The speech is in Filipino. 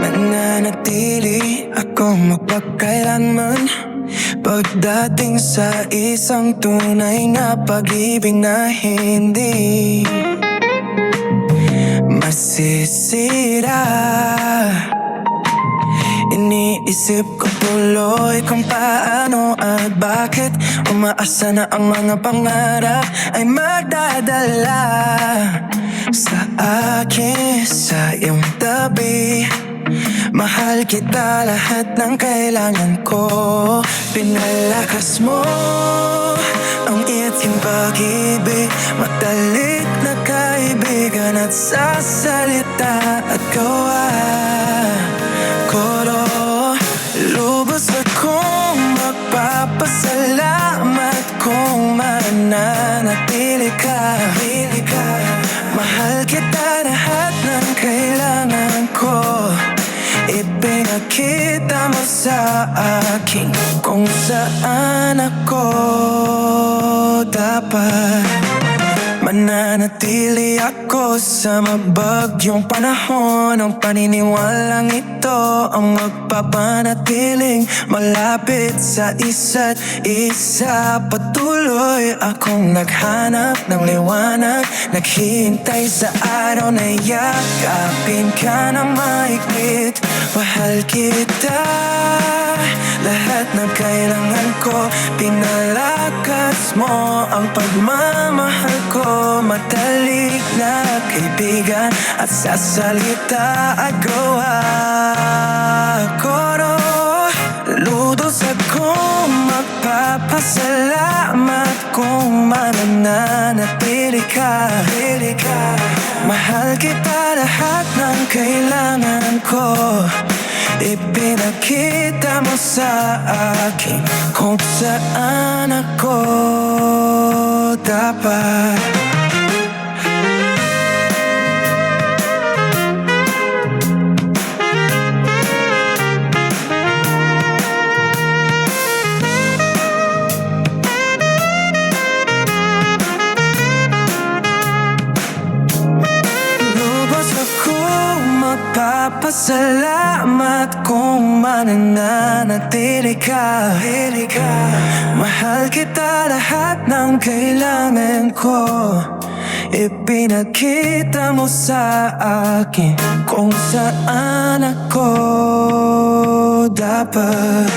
Mananatili akong mapagkailanman pagdating sa isang tunay na pag-ibig na hindi masisira. Iniisip ko tuloy kung paano at bakit umaasa na ang mga pangarap ay magdadala sa akin, sa iyong tabi. Mahal kita, lahat ng kailangan ko. Pinalakas mo ang iyong pag-ibig, matalik na kaibigan at sa salita at gawa ko. Lubos akong magpapasalamat kung mananatili ka. Mahal kita, lahat ng kailangan ko. Ipinakita mo sa akin kung saan ako dapat. Mananatili ako sa mabagyong panahon. Ang paniniwalang ito ang magpapanatiling malapit sa isa't isa. Patuloy akong naghanap ng liwanag, naghihintay sa araw na yakapin ka ng mahigpit. Mahal kita, lahat ng kailangan ko. Pinalakas mo ang pagmamahal ko. Matalik na kaibigan at sa salita at gawa ko. Ludos akong magpapasalamat kung mananatili ka. Mahal kita, lahat ng kailangan ko. Ipinakita mo sa akin kung saan ako dapat. Magpapasalamat kung mananatili ka. Mahal kita, lahat ng kailangan ko. Ipinakita mo sa akin kung saan ako dapat.